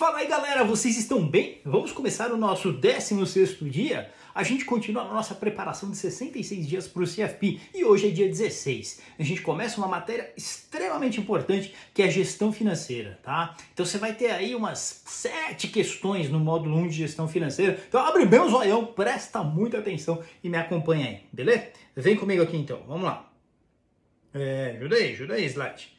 Fala aí galera, vocês estão bem? Vamos começar o nosso 16º dia? A gente continua a nossa preparação de 66 dias para o CFP e hoje é dia 16. A gente começa uma matéria extremamente importante que é a gestão financeira, tá? Então você vai ter aí umas 7 questões no módulo 1 de gestão financeira. Então abre bem o zoião, presta muita atenção e me acompanha aí, beleza? Vem comigo aqui então, vamos lá. Ajuda aí, slide.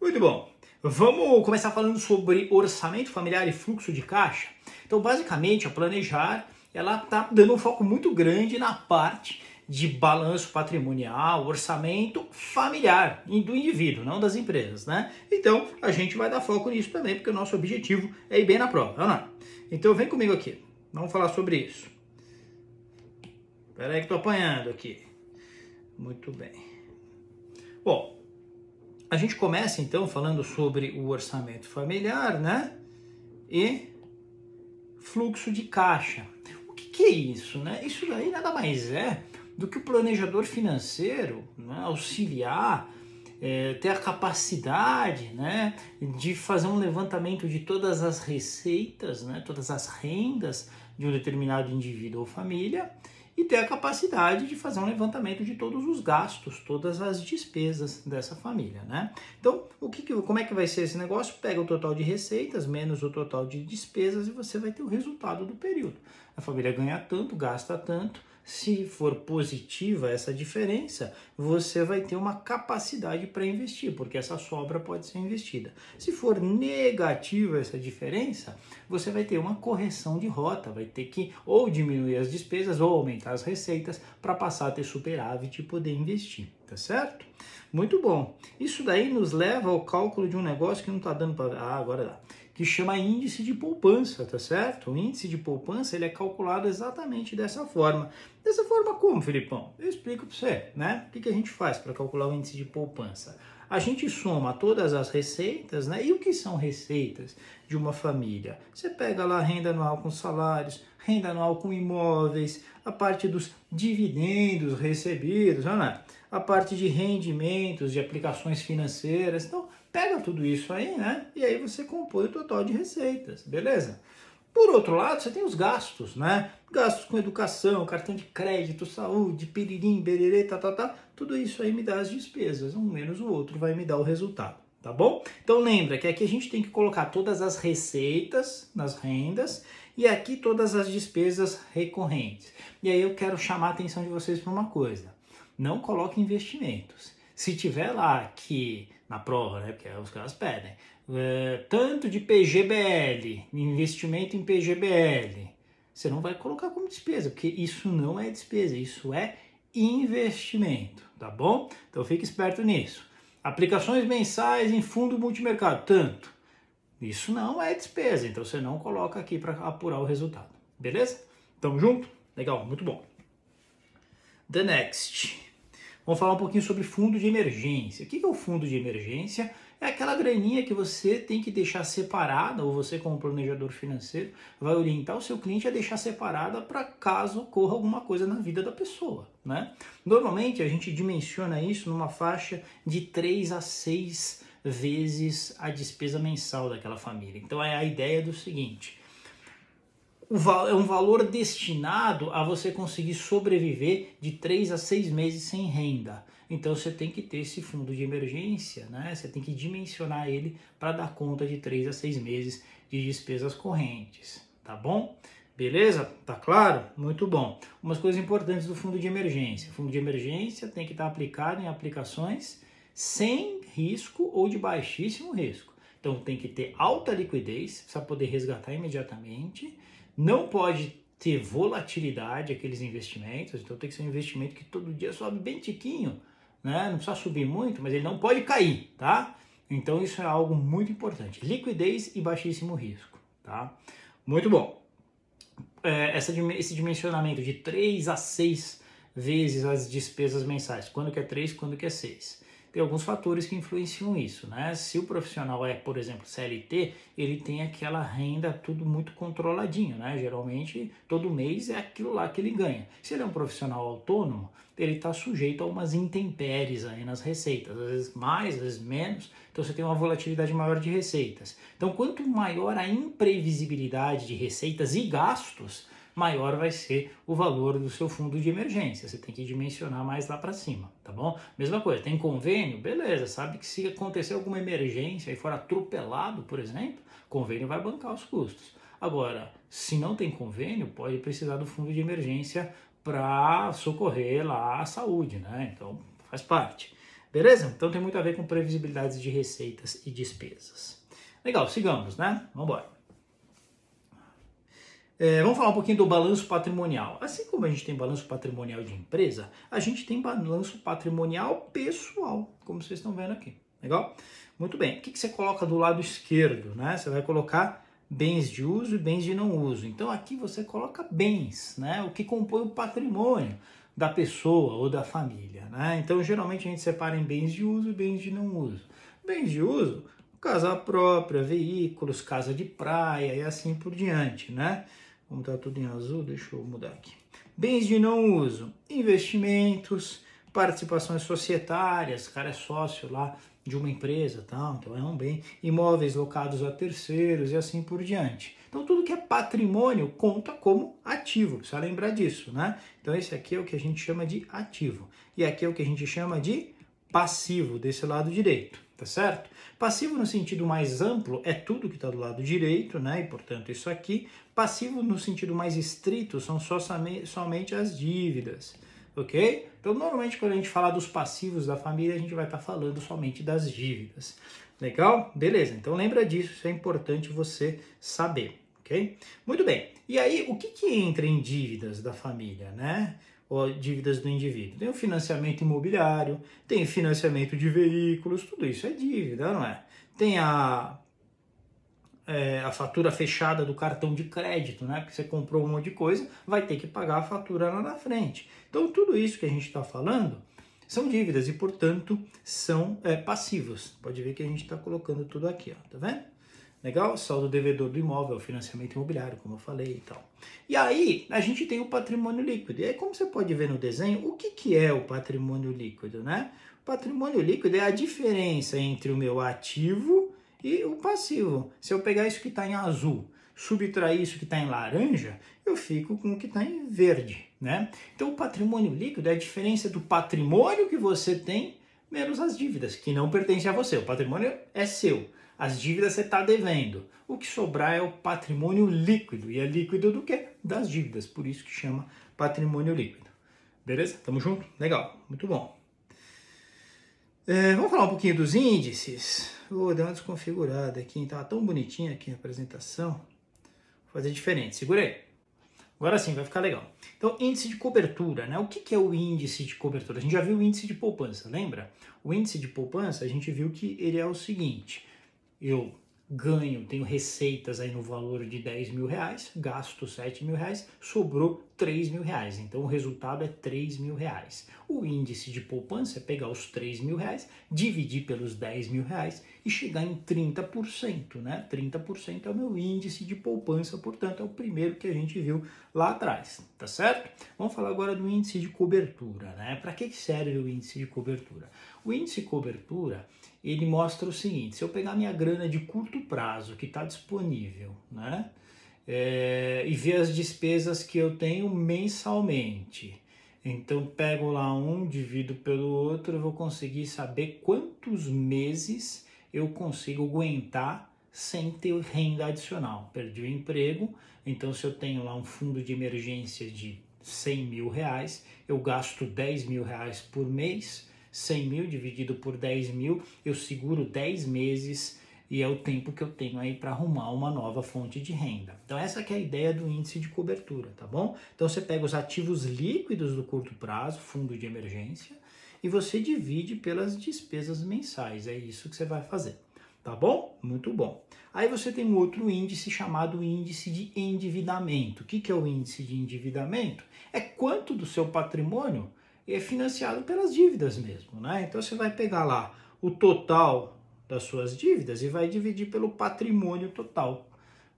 Muito bom. Vamos começar falando sobre orçamento familiar e fluxo de caixa. Então, basicamente, a Planejar, ela está dando um foco muito grande na parte de balanço patrimonial, orçamento familiar do indivíduo, não das empresas, né? Então, a gente vai dar foco nisso também, porque o nosso objetivo é ir bem na prova, vamos lá? Então, vem comigo aqui, vamos falar sobre isso. Espera aí que estou apanhando aqui. Muito bem. Bom, a gente começa então falando sobre o orçamento familiar, né? E fluxo de caixa. O que é isso, né? Isso daí nada mais é do que o planejador financeiro, né, auxiliar, ter a capacidade, né, de fazer um levantamento de todas as receitas, né, todas as rendas de um determinado indivíduo ou família, e ter a capacidade de fazer um levantamento de todos os gastos, todas as despesas dessa família, né? Então, como é que vai ser esse negócio? Pega o total de receitas menos o total de despesas e você vai ter o resultado do período. A família ganha tanto, gasta tanto. Se for positiva essa diferença, você vai ter uma capacidade para investir, porque essa sobra pode ser investida. Se for negativa essa diferença, você vai ter uma correção de rota, vai ter que ou diminuir as despesas ou aumentar as receitas para passar a ter superávit e poder investir, tá certo? Muito bom. Isso daí nos leva ao cálculo de um negócio que não está dando para... agora dá. Que chama índice de poupança, tá certo? O índice de poupança ele é calculado exatamente dessa forma. Dessa forma como, Filipão? Eu explico para você, né? O que a gente faz para calcular o índice de poupança? A gente soma todas as receitas, né? E o que são receitas de uma família? Você pega lá a renda anual com salários, renda anual com imóveis, a parte dos dividendos recebidos, né? A parte de rendimentos, de aplicações financeiras. Então, pega tudo isso aí, né? E aí você compõe o total de receitas, beleza? Por outro lado, você tem os gastos, né? Gastos com educação, cartão de crédito, saúde, piririm, bererê, tá. Tudo isso aí me dá as despesas. Um menos o outro vai me dar o resultado, tá bom? Então lembra que aqui a gente tem que colocar todas as receitas nas rendas e aqui todas as despesas recorrentes. E aí eu quero chamar a atenção de vocês para uma coisa. Não coloque investimentos. Se tiver lá que, na prova, né, porque os caras pedem, tanto de PGBL, investimento em PGBL, você não vai colocar como despesa, porque isso não é despesa, isso é investimento, tá bom? Então fique esperto nisso. Aplicações mensais em fundo multimercado, tanto. Isso não é despesa, então você não coloca aqui para apurar o resultado, beleza? Tamo junto? Legal, muito bom. The next. Vamos falar um pouquinho sobre fundo de emergência. O que é o fundo de emergência? É aquela graninha que você tem que deixar separada, ou você como planejador financeiro vai orientar o seu cliente a deixar separada para caso ocorra alguma coisa na vida da pessoa, né? Normalmente a gente dimensiona isso numa faixa de 3 a 6 vezes a despesa mensal daquela família. Então é a ideia do seguinte: é um valor destinado a você conseguir sobreviver de 3 a 6 meses sem renda. Então você tem que ter esse fundo de emergência, né? Você tem que dimensionar ele para dar conta de 3 a 6 meses de despesas correntes, tá bom? Beleza? Tá claro? Muito bom. Umas coisas importantes do fundo de emergência. O fundo de emergência tem que estar aplicado em aplicações sem risco ou de baixíssimo risco. Então tem que ter alta liquidez, precisa poder resgatar imediatamente. Não pode ter volatilidade aqueles investimentos, então tem que ser um investimento que todo dia sobe bem tiquinho, né? Não precisa subir muito, mas ele não pode cair, tá? Então isso é algo muito importante. Liquidez e baixíssimo risco, tá? Muito bom. Esse dimensionamento de 3 a 6 vezes as despesas mensais. Quando que é 3, quando que é 6? tem alguns fatores que influenciam isso, né? Se o profissional é, por exemplo, CLT, ele tem aquela renda tudo muito controladinho, né? Geralmente, todo mês é aquilo lá que ele ganha. Se ele é um profissional autônomo, ele está sujeito a umas intempéries aí nas receitas, às vezes mais, às vezes menos, então você tem uma volatilidade maior de receitas. Então, quanto maior a imprevisibilidade de receitas e gastos, maior vai ser o valor do seu fundo de emergência. Você tem que dimensionar mais lá para cima, tá bom? Mesma coisa, tem convênio? Beleza, sabe que se acontecer alguma emergência e for atropelado, por exemplo, convênio vai bancar os custos. Agora, se não tem convênio, pode precisar do fundo de emergência para socorrer lá a saúde, né? Então, faz parte. Beleza? Então tem muito a ver com previsibilidades de receitas e despesas. Legal, sigamos, né? Vamos embora. Vamos falar um pouquinho do balanço patrimonial. Assim como a gente tem balanço patrimonial de empresa, a gente tem balanço patrimonial pessoal, como vocês estão vendo aqui. Legal? Muito bem. O que você coloca do lado esquerdo, né? Você vai colocar bens de uso e bens de não uso. Então aqui você coloca bens, né? O que compõe o patrimônio da pessoa ou da família, né? Então geralmente a gente separa em bens de uso e bens de não uso. Bens de uso, casa própria, veículos, casa de praia e assim por diante, né? Como tá tudo em azul, deixa eu mudar aqui. Bens de não uso, investimentos, participações societárias, cara é sócio lá de uma empresa, tal, então é um bem, imóveis locados a terceiros e assim por diante. Então tudo que é patrimônio conta como ativo, precisa lembrar disso, né? Então esse aqui é o que a gente chama de ativo e aqui é o que a gente chama de passivo, desse lado direito, tá certo? Passivo no sentido mais amplo é tudo que está do lado direito, né? E portanto isso aqui. Passivo no sentido mais estrito são somente as dívidas. Ok? Então, normalmente, quando a gente fala dos passivos da família, a gente vai estar falando somente das dívidas. Legal? Beleza. Então, lembra disso. Isso é importante você saber. Ok? Muito bem. E aí, o que entra em dívidas da família, né? Ou dívidas do indivíduo? Tem o financiamento imobiliário, tem o financiamento de veículos, tudo isso é dívida, não é? Tem a fatura fechada do cartão de crédito, né? Porque você comprou um monte de coisa, vai ter que pagar a fatura lá na frente. Então, tudo isso que a gente está falando são dívidas e, portanto, são passivos. Pode ver que a gente está colocando tudo aqui, ó, tá vendo? Legal? Saldo devedor do imóvel, financiamento imobiliário, como eu falei e tal. E aí, a gente tem o patrimônio líquido. E aí, como você pode ver no desenho, o que é o patrimônio líquido, né? O patrimônio líquido é a diferença entre o meu ativo e o passivo. Se eu pegar isso que está em azul, subtrair isso que está em laranja, eu fico com o que está em verde, né? Então, o patrimônio líquido é a diferença do patrimônio que você tem menos as dívidas, que não pertencem a você. O patrimônio é seu. As dívidas você está devendo. O que sobrar é o patrimônio líquido. E é líquido do quê? Das dívidas. Por isso que chama patrimônio líquido. Beleza? Tamo junto? Legal. Muito bom. Vamos falar um pouquinho dos índices. Vou dar uma desconfigurada aqui. Estava tão bonitinha aqui a apresentação. Vou fazer diferente. Segura aí. Agora sim, vai ficar legal. Então, índice de cobertura, né? O que é o índice de cobertura? A gente já viu o índice de poupança, lembra? O índice de poupança, a gente viu que ele é o seguinte. Eu ganho, tenho receitas aí no valor de 10 mil reais, gasto 7 mil reais, sobrou 3 mil reais. Então o resultado é 3 mil reais. O índice de poupança é pegar os 3 mil reais, dividir pelos 10 mil reais e chegar em 30%, né? 30% é o meu índice de poupança, portanto é o primeiro que a gente viu lá atrás, tá certo? Vamos falar agora do índice de cobertura, né? Para que serve o índice de cobertura? O índice de cobertura, ele mostra o seguinte, se eu pegar minha grana de curto prazo que está disponível, né, e ver as despesas que eu tenho mensalmente, então pego lá um, divido pelo outro, eu vou conseguir saber quantos meses eu consigo aguentar sem ter renda adicional. Perdi o emprego, então se eu tenho lá um fundo de emergência de 100 mil reais, eu gasto 10 mil reais por mês, 100 mil dividido por 10 mil, eu seguro 10 meses e é o tempo que eu tenho aí para arrumar uma nova fonte de renda. Então essa que é a ideia do índice de cobertura, tá bom? Então você pega os ativos líquidos do curto prazo, fundo de emergência, e você divide pelas despesas mensais, é isso que você vai fazer, tá bom? Muito bom. Aí você tem um outro índice chamado índice de endividamento. O que é o índice de endividamento? É quanto do seu patrimônio é financiado pelas dívidas mesmo, né? Então você vai pegar lá o total das suas dívidas e vai dividir pelo patrimônio total.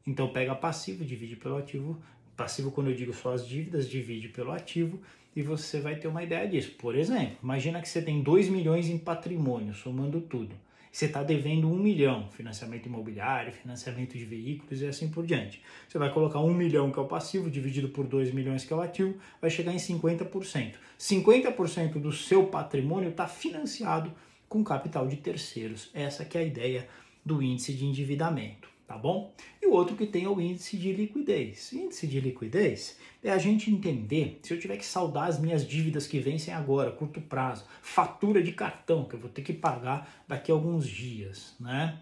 Então pega passivo, divide pelo ativo. Passivo, quando eu digo só as dívidas, divide pelo ativo e você vai ter uma ideia disso. Por exemplo, imagina que você tem 2 milhões em patrimônio, somando tudo. Você está devendo 1 milhão, financiamento imobiliário, financiamento de veículos e assim por diante. Você vai colocar 1 milhão, que é o passivo, dividido por 2 milhões, que é o ativo, vai chegar em 50%. 50% do seu patrimônio está financiado com capital de terceiros. Essa que é a ideia do índice de endividamento, tá bom? E o outro que tem é o índice de liquidez. Índice de liquidez é a gente entender se eu tiver que saldar as minhas dívidas que vencem agora, curto prazo, fatura de cartão que eu vou ter que pagar daqui a alguns dias, né?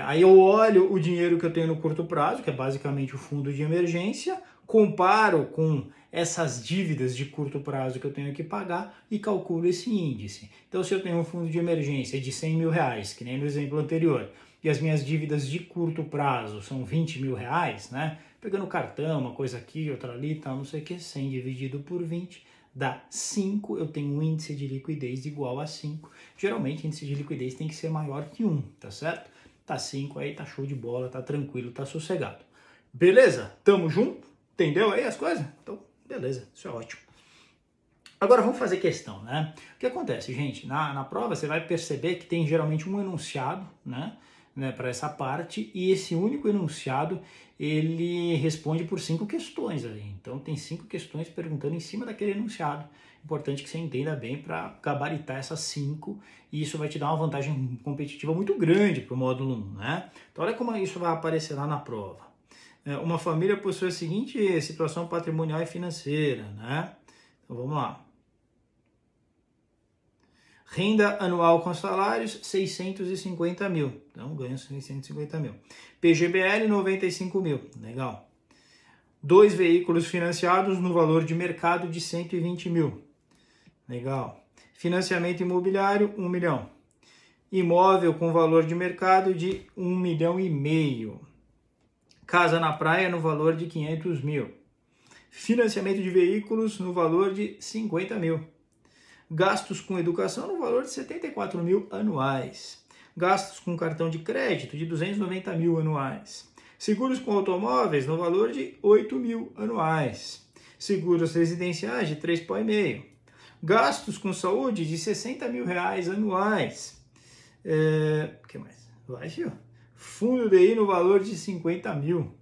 Aí eu olho o dinheiro que eu tenho no curto prazo, que é basicamente o fundo de emergência, comparo com essas dívidas de curto prazo que eu tenho que pagar e calculo esse índice. Então, se eu tenho um fundo de emergência de 100 mil reais, que nem no exemplo anterior, e as minhas dívidas de curto prazo são 20 mil reais, né? Pegando cartão, uma coisa aqui, outra ali, tal, não sei o que, 100 dividido por 20 dá 5, eu tenho um índice de liquidez igual a 5. Geralmente, índice de liquidez tem que ser maior que 1, tá certo? Tá 5 aí, tá show de bola, tá tranquilo, tá sossegado. Beleza? Tamo junto? Entendeu aí as coisas? Então, beleza, isso é ótimo. Agora vamos fazer questão, né? O que acontece, gente? Na prova você vai perceber que tem geralmente um enunciado, né, para essa parte, e esse único enunciado ele responde por 5 questões ali. Então tem 5 questões perguntando em cima daquele enunciado. Importante que você entenda bem para gabaritar essas 5, e isso vai te dar uma vantagem competitiva muito grande para o módulo 1, né? Então olha como isso vai aparecer lá na prova. Uma família possui a seguinte situação patrimonial e financeira, né? Então vamos lá. Renda anual com salários, 650 mil. Então, ganho 650 mil. PGBL, 95 mil. Legal. 2 veículos financiados no valor de mercado de 120 mil. Legal. Financiamento imobiliário, 1 milhão. Imóvel com valor de mercado de 1,5 milhão. Casa na praia no valor de 500 mil. Financiamento de veículos no valor de 50 mil. Gastos com educação no valor de 74 mil anuais. Gastos com cartão de crédito de 290 mil anuais. Seguros com automóveis no valor de 8 mil anuais. Seguros residenciais de 3,5. Gastos com saúde de 60 mil reais anuais. O que mais? Vai, filho. Fundo DI no valor de 50 mil.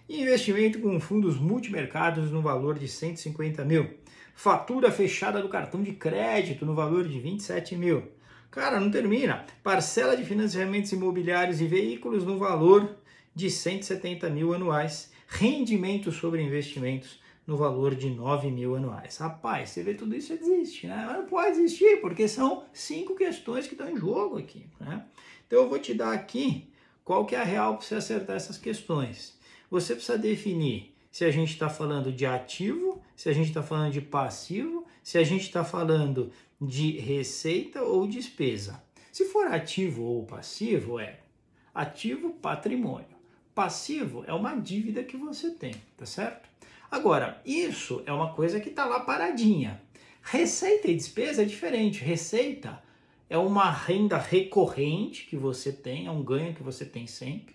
Investimento com fundos multimercados no valor de 150 mil. Fatura fechada do cartão de crédito no valor de 27 mil. Cara, não termina. Parcela de financiamentos imobiliários e veículos no valor de 170 mil anuais. Rendimento sobre investimentos no valor de 9 mil anuais. Rapaz, você vê tudo isso, você desiste, né? Mas não pode desistir, porque são 5 questões que estão em jogo aqui, né? Então eu vou te dar aqui qual que é a real para você acertar essas questões. Você precisa definir se a gente está falando de ativo, se a gente está falando de passivo, se a gente está falando de receita ou despesa. Se for ativo ou passivo, é ativo, patrimônio. Passivo é uma dívida que você tem, tá certo? Agora, isso é uma coisa que está lá paradinha. Receita e despesa é diferente. Receita é uma renda recorrente que você tem, é um ganho que você tem sempre.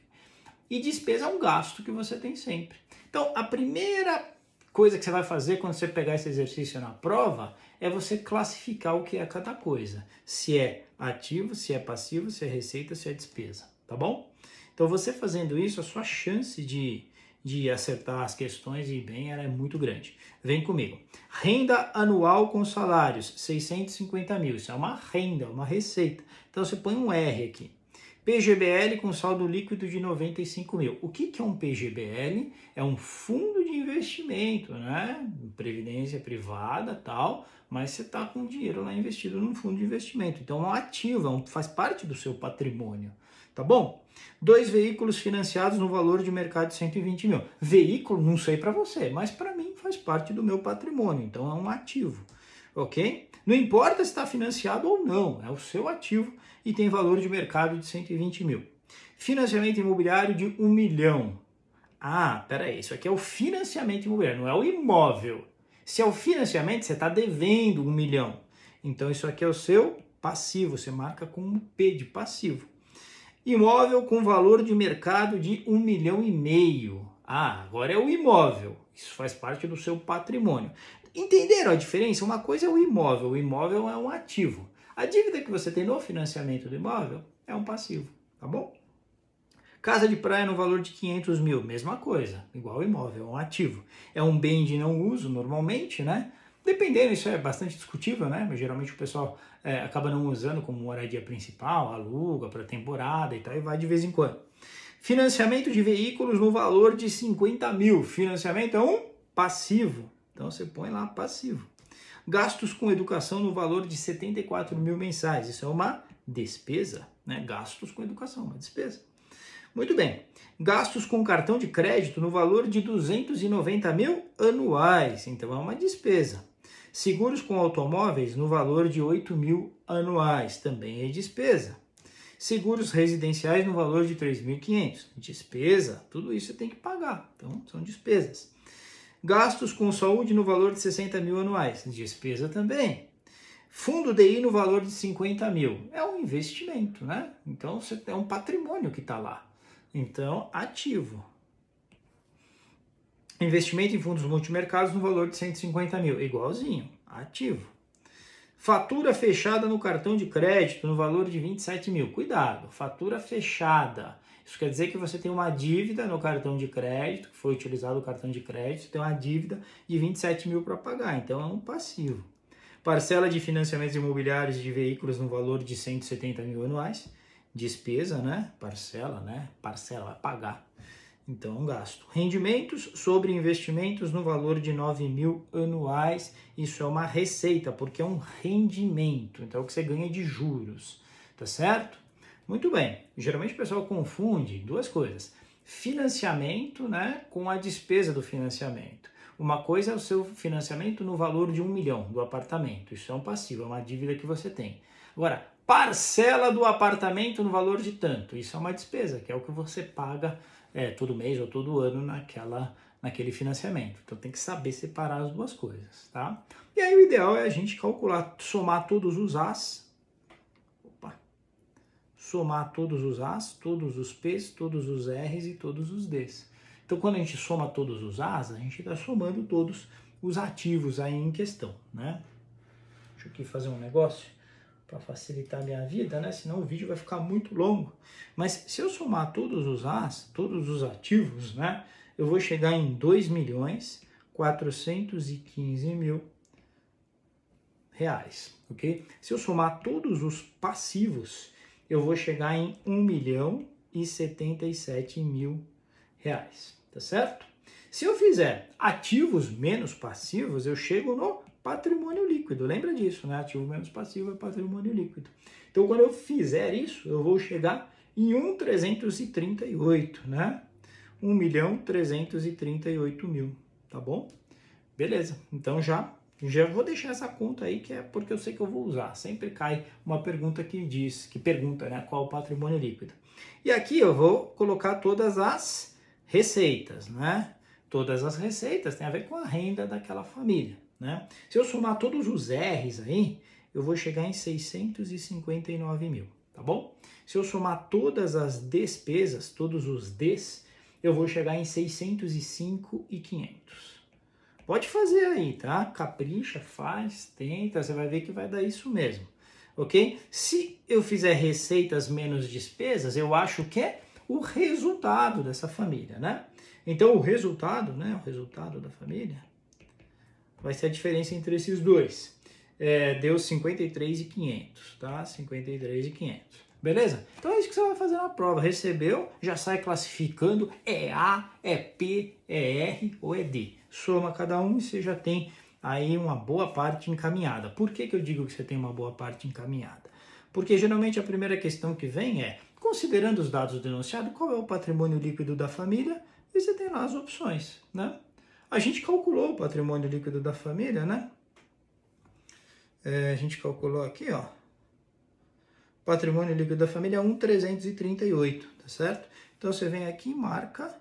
E despesa é um gasto que você tem sempre. Então, a primeira coisa que você vai fazer quando você pegar esse exercício na prova é você classificar o que é cada coisa. Se é ativo, se é passivo, se é receita, se é despesa, tá bom? Então, você fazendo isso, a sua chance de acertar as questões e ir bem, ela é muito grande. Vem comigo. Renda anual com salários, 650 mil. Isso é uma renda, uma receita. Então, você põe um R aqui. PGBL com saldo líquido de 95 mil. O que é um PGBL? É um fundo de investimento, né? Previdência privada, tal, mas você está com dinheiro lá investido num fundo de investimento. Então é um ativo, faz parte do seu patrimônio, tá bom? 2 veículos financiados no valor de mercado de 120 mil. Veículo, não sei para você, mas para mim faz parte do meu patrimônio, então é um ativo, ok? Não importa se está financiado ou não, é o seu ativo e tem valor de mercado de 120 mil. Financiamento imobiliário de 1 milhão. Ah, peraí, isso aqui é o financiamento imobiliário, não é o imóvel. Se é o financiamento, você está devendo 1 milhão. Então isso aqui é o seu passivo, você marca com um P de passivo. Imóvel com valor de mercado de 1,5 milhão. Ah, agora é o imóvel. Isso faz parte do seu patrimônio. Entenderam a diferença? Uma coisa é o imóvel é um ativo. A dívida que você tem no financiamento do imóvel é um passivo, tá bom? Casa de praia no valor de 500 mil, mesma coisa, igual o imóvel, é um ativo. É um bem de não uso normalmente, né? Dependendo, isso é bastante discutível, né? Mas geralmente o pessoal acaba não usando como moradia principal, aluga para temporada e tal, e vai de vez em quando. Financiamento de veículos no valor de 50 mil. Financiamento é um passivo. Então você põe lá passivo. Gastos com educação no valor de 74 mil mensais. Isso é uma despesa, né? Gastos com educação, uma despesa. Muito bem. Gastos com cartão de crédito no valor de 290 mil anuais. Então é uma despesa. Seguros com automóveis no valor de 8 mil anuais. Também é despesa. Seguros residenciais no valor de 3.500. Despesa. Tudo isso você tem que pagar. Então são despesas. Gastos com saúde no valor de 60 mil anuais. Despesa também. Fundo DI no valor de 50 mil. É um investimento, né? Então é um patrimônio que está lá. Então, ativo. Investimento em fundos multimercados no valor de 150 mil. Igualzinho, ativo. Fatura fechada no cartão de crédito no valor de 27 mil. Cuidado, fatura fechada. Isso quer dizer que você tem uma dívida no cartão de crédito, que foi utilizado o cartão de crédito, tem uma dívida de 27 mil para pagar. Então, é um passivo. Parcela de financiamentos imobiliários de veículos no valor de 170 mil anuais. Despesa, né? Parcela, vai pagar. Então, um gasto. Rendimentos sobre investimentos no valor de 9 mil anuais. Isso é uma receita, porque é um rendimento. Então, é o que você ganha de juros. Tá certo? Muito bem. Geralmente o pessoal confunde duas coisas. Financiamento, né? Com a despesa do financiamento. Uma coisa é o seu financiamento no valor de 1 milhão do apartamento. Isso é um passivo, é uma dívida que você tem. Agora, parcela do apartamento no valor de tanto. Isso é uma despesa, que é o que você paga todo mês ou todo ano naquele financiamento. Então tem que saber separar as duas coisas, tá? E aí o ideal é a gente calcular, somar todos os As. Somar todos os As, todos os Ps, todos os Rs e todos os Ds. Então quando a gente soma todos os As, a gente está somando todos os ativos aí em questão, né? Deixa eu aqui fazer um negócio para facilitar a minha vida, né? Senão o vídeo vai ficar muito longo. Mas se eu somar todos os As, todos os ativos, né? Eu vou chegar em 2.415.000 reais, ok? Se eu somar todos os passivos, eu vou chegar em 1.077.000 reais, tá certo? Se eu fizer ativos menos passivos, eu chego no patrimônio líquido. Lembra disso, né? Ativo menos passivo é patrimônio líquido. Então, quando eu fizer isso, eu vou chegar em 1.338, né? 1.338.000, tá bom? Beleza. Então, já vou deixar essa conta aí, que é porque eu sei que eu vou usar. Sempre cai uma pergunta que pergunta, né? Qual o patrimônio líquido. E aqui eu vou colocar todas as receitas, né? Todas as receitas têm a ver com a renda daquela família, né? Se eu somar todos os R's aí, eu vou chegar em 659 mil, tá bom? Se eu somar todas as despesas, todos os Ds, eu vou chegar em 605.500. Pode fazer aí, tá? Capricha, faz, tenta, você vai ver que vai dar isso mesmo, ok? Se eu fizer receitas menos despesas, eu acho que é o resultado dessa família, né? Então, o resultado, né? O resultado da família vai ser a diferença entre esses dois. Deu 53.500, tá? 53.500. Beleza? Então é isso que você vai fazer na prova. Recebeu, já sai classificando, é A, é P, é R ou é D. Soma cada um e você já tem aí uma boa parte encaminhada. Por que eu digo que você tem uma boa parte encaminhada? Porque geralmente a primeira questão que vem é, considerando os dados denunciados, qual é o patrimônio líquido da família? E você tem lá as opções, né? A gente calculou o patrimônio líquido da família, né? A gente calculou aqui, ó. Patrimônio líquido da família é 1.338, tá certo? Então você vem aqui e marca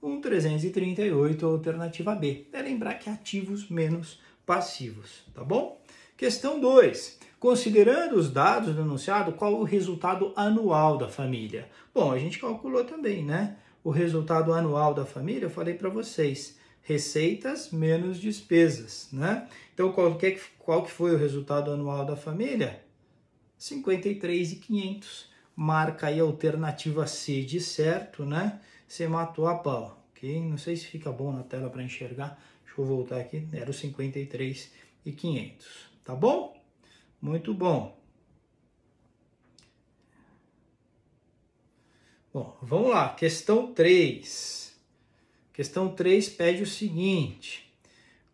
1.338, alternativa B. É lembrar que ativos menos passivos, tá bom? Questão 2. Considerando os dados do enunciado, qual o resultado anual da família? Bom, a gente calculou também, né? O resultado anual da família, eu falei para vocês, receitas menos despesas, né? Então, qual que foi o resultado anual da família? 53.500. Marca aí a alternativa C de certo, né? Você matou a pau, ok? Não sei se fica bom na tela para enxergar. Deixa eu voltar aqui. Era o 53.500, tá bom? Muito bom. Bom, vamos lá. Questão 3. Questão 3 pede o seguinte.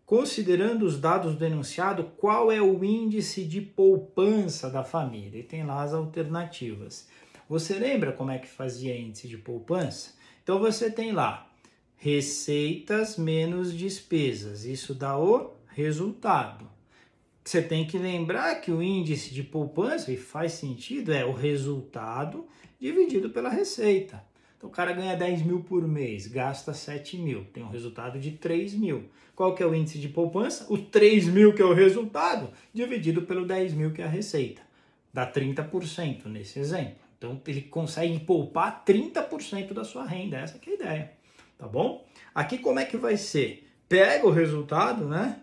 Considerando os dados do enunciado, qual é o índice de poupança da família? E tem lá as alternativas. Você lembra como é que fazia índice de poupança? Então você tem lá receitas menos despesas. Isso dá o resultado. Você tem que lembrar que o índice de poupança, e faz sentido, é o resultado dividido pela receita. Então o cara ganha 10 mil por mês, gasta 7 mil, tem um resultado de 3 mil. Qual que é o índice de poupança? O 3 mil que é o resultado, dividido pelo 10 mil que é a receita. Dá 30% nesse exemplo. Então ele consegue poupar 30% da sua renda, essa que é a ideia, tá bom? Aqui como é que vai ser? Pega o resultado, né?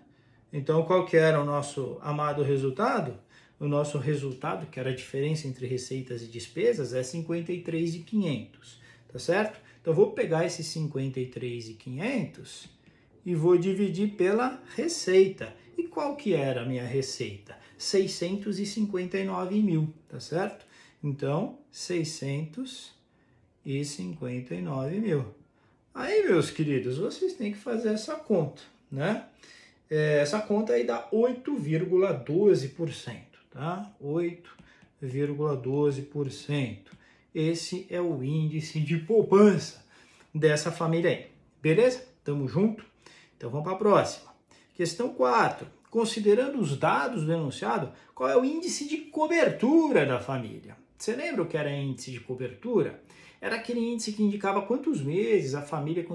Então qual que era o nosso amado resultado? O nosso resultado, que era a diferença entre receitas e despesas, é 53.500. Tá certo? Então, eu vou pegar esses 53.500 e vou dividir pela receita. E qual que era a minha receita? 659 mil, tá certo? Então, 659 mil. Aí, meus queridos, vocês têm que fazer essa conta, né? Essa conta aí dá 8,12%, tá? 8,12%. Esse é o índice de poupança dessa família aí. Beleza? Tamo junto? Então vamos para a próxima. Questão 4. Considerando os dados do enunciado, qual é o índice de cobertura da família? Você lembra o que era índice de cobertura? Era aquele índice que indicava quantos meses a família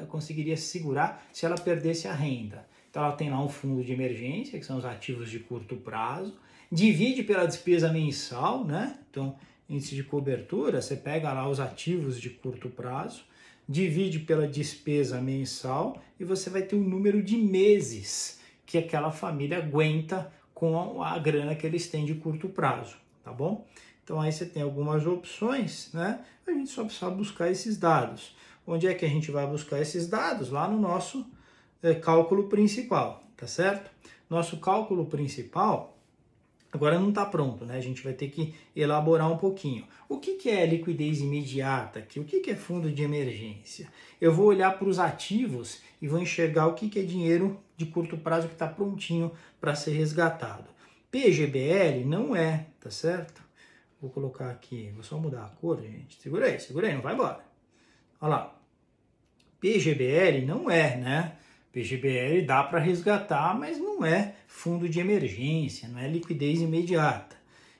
conseguiria se segurar se ela perdesse a renda. Então ela tem lá um fundo de emergência, que são os ativos de curto prazo, divide pela despesa mensal, né? Então, índice de cobertura, você pega lá os ativos de curto prazo, divide pela despesa mensal e você vai ter um número de meses que aquela família aguenta com a grana que eles têm de curto prazo, tá bom? Então aí você tem algumas opções, né? A gente só precisa buscar esses dados. Onde é que a gente vai buscar esses dados? Lá no nosso cálculo principal, tá certo? Nosso cálculo principal agora não está pronto, né? A gente vai ter que elaborar um pouquinho. O que é liquidez imediata aqui? O que é fundo de emergência? Eu vou olhar para os ativos e vou enxergar o que é dinheiro de curto prazo que está prontinho para ser resgatado. PGBL não é, tá certo? Vou colocar aqui, vou só mudar a cor, gente. Segura aí, não vai embora. Olha lá. PGBL não é, né? PGBL dá para resgatar, mas não é fundo de emergência, não é liquidez imediata.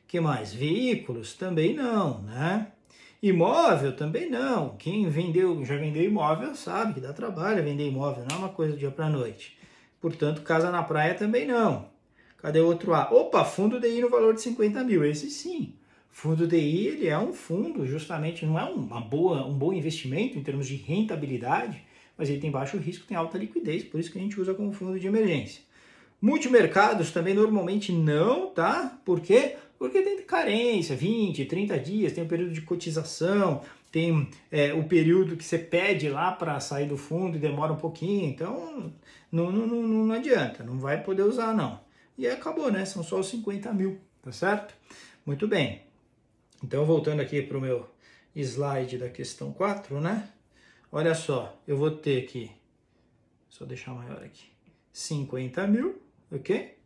Que mais? Veículos também não, né? Imóvel também não. Quem já vendeu imóvel sabe que dá trabalho vender imóvel, não é uma coisa do dia para noite. Portanto, casa na praia também não. Cadê o outro A? Opa, fundo DI no valor de 50 mil, esse sim. Fundo DI, ele é um fundo, justamente, não é um bom investimento em termos de rentabilidade, mas ele tem baixo risco, tem alta liquidez, por isso que a gente usa como fundo de emergência. Multimercados também normalmente não, tá? Por quê? Porque tem carência, 20, 30 dias, tem o período de cotização, tem o período que você pede lá para sair do fundo e demora um pouquinho, então não adianta, não vai poder usar não. E aí acabou, né? São só os 50 mil, tá certo? Muito bem. Então, voltando aqui para o meu slide da questão 4, né? Olha só, eu vou ter aqui, só deixar maior aqui, 50 mil, ok?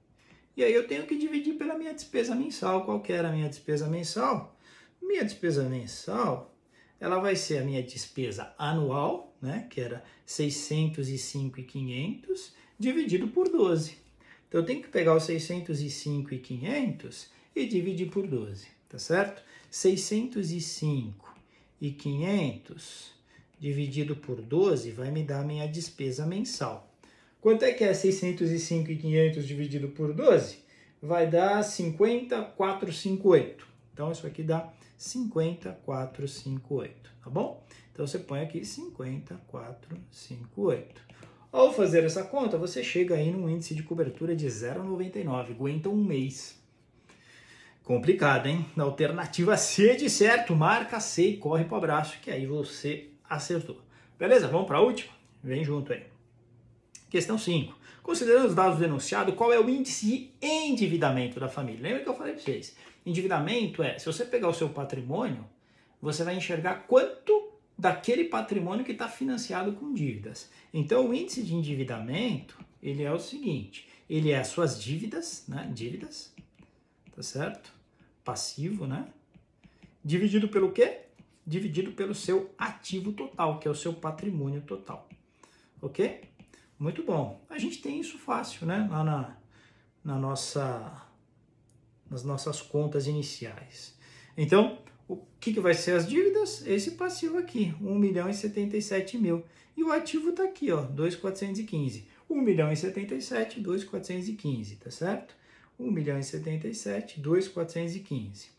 E aí eu tenho que dividir pela minha despesa mensal. Qual que era a minha despesa mensal? Minha despesa mensal, ela vai ser a minha despesa anual, né? Que era 605.500 dividido por 12. Então eu tenho que pegar os 605.500 e dividir por 12, tá certo? 605.500 dividido por 12 vai me dar minha despesa mensal. Quanto é que é 605.500 dividido por 12? Vai dar 50.458. Então, isso aqui dá 50.458, tá bom? Então, você põe aqui 50.458. Ao fazer essa conta, você chega aí num índice de cobertura de 0,99. Aguenta um mês. Complicado, hein? Na alternativa C de certo, marca C e corre pro abraço, que aí você acertou. Beleza? Vamos para a última? Vem junto aí. Questão 5. Considerando os dados do enunciado, qual é o índice de endividamento da família? Lembra que eu falei para vocês? Endividamento é, se você pegar o seu patrimônio, você vai enxergar quanto daquele patrimônio que está financiado com dívidas. Então, o índice de endividamento, ele é o seguinte, ele é as suas dívidas, né? Dívidas, tá certo? Passivo, né? Dividido pelo quê? Dividido pelo seu ativo total, que é o seu patrimônio total. Ok? Muito bom. A gente tem isso fácil, né? Lá nas nossas contas iniciais. Então, o que vai ser as dívidas? Esse passivo aqui, 1.077.000. E o ativo está aqui, ó, 2.415. 1.077.000, 2.415, tá certo? 1.077.000, 2.415.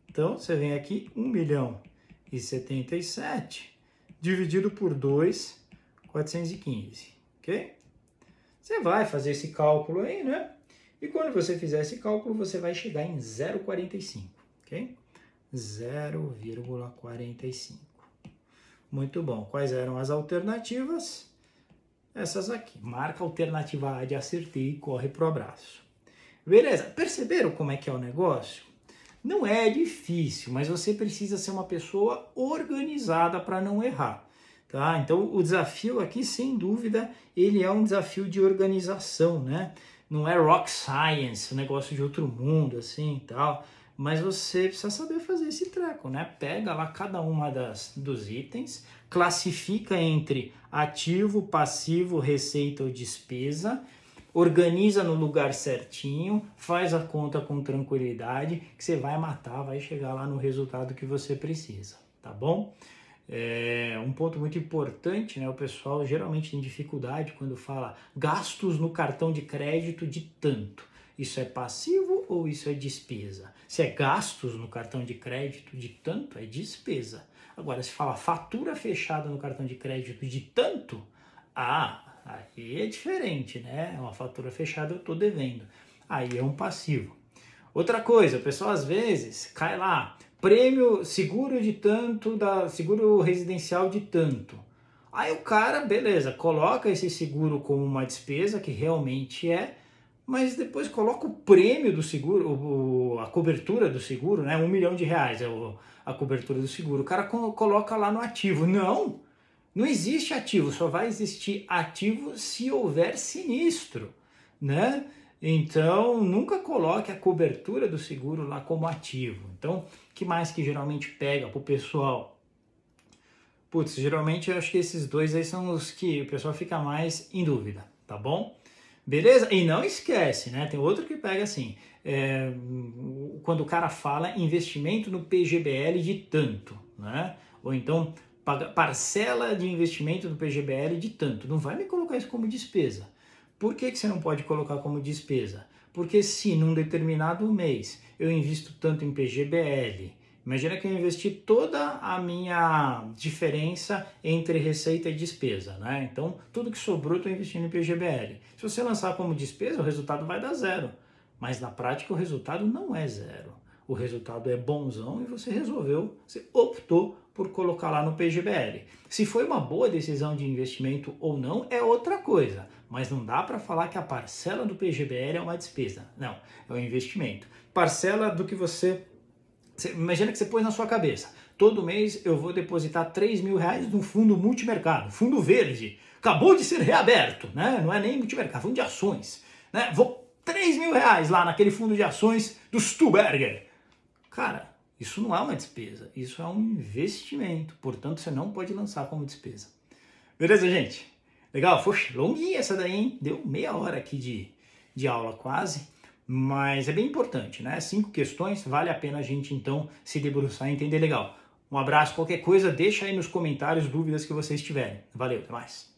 Então, você vem aqui, 1.077.000 dividido por 2.415, ok? Você vai fazer esse cálculo aí, né? E quando você fizer esse cálculo, você vai chegar em 0,45, ok? 0,45. Muito bom. Quais eram as alternativas? Essas aqui. Marca a alternativa A de acertei e corre pro abraço. Beleza? Perceberam como é que é o negócio? Não é difícil, mas você precisa ser uma pessoa organizada para não errar. Tá? Então, o desafio aqui, sem dúvida, ele é um desafio de organização, né? Não é rock science, um negócio de outro mundo, assim, e tal. Mas você precisa saber fazer esse treco, né? Pega lá cada uma dos itens, classifica entre ativo, passivo, receita ou despesa, organiza no lugar certinho, faz a conta com tranquilidade, que você vai matar, vai chegar lá no resultado que você precisa, tá bom? Um ponto muito importante, né? O pessoal geralmente tem dificuldade quando fala gastos no cartão de crédito de tanto. Isso é passivo ou isso é despesa? Se é gastos no cartão de crédito de tanto, é despesa. Agora, se fala fatura fechada no cartão de crédito de tanto, aí é diferente, né? Uma fatura fechada eu estou devendo. Aí é um passivo. Outra coisa, o pessoal às vezes cai lá, prêmio seguro de tanto, seguro residencial de tanto. Aí o cara, beleza, coloca esse seguro como uma despesa, que realmente é, mas depois coloca o prêmio do seguro, a cobertura do seguro, né? R$1 milhão é a cobertura do seguro. O cara coloca lá no ativo. Não existe ativo, só vai existir ativo se houver sinistro, né? Então, nunca coloque a cobertura do seguro lá como ativo. Então, o que mais que geralmente pega pro pessoal? Putz, geralmente eu acho que esses dois aí são os que o pessoal fica mais em dúvida, tá bom? Beleza? E não esquece, né? Tem outro que pega assim, quando o cara fala investimento no PGBL de tanto, né? Ou então parcela de investimento do PGBL de tanto. Não vai me colocar isso como despesa. Por que você não pode colocar como despesa? Porque se num determinado mês eu invisto tanto em PGBL, imagina que eu investi toda a minha diferença entre receita e despesa, né? Então, tudo que sobrou eu estou investindo em PGBL. Se você lançar como despesa, o resultado vai dar zero. Mas na prática o resultado não é zero. O resultado é bonzão e você optou por colocar lá no PGBL. Se foi uma boa decisão de investimento ou não é outra coisa, mas não dá para falar que a parcela do PGBL é uma despesa. Não, é um investimento. Parcela do que você imagina que você pôs na sua cabeça. Todo mês eu vou depositar R$3.000 num fundo multimercado, fundo verde. Acabou de ser reaberto, né? Não é nem multimercado, fundo de ações. Né? Vou R$3.000 lá naquele fundo de ações do Stuberger. Cara, isso não é uma despesa, isso é um investimento. Portanto, você não pode lançar como despesa. Beleza, gente? Legal? Poxa, longuinha essa daí, hein? Deu meia hora aqui de aula quase. Mas é bem importante, né? 5 questões, vale a pena a gente então se debruçar e entender legal. Um abraço, qualquer coisa, deixa aí nos comentários dúvidas que vocês tiverem. Valeu, até mais.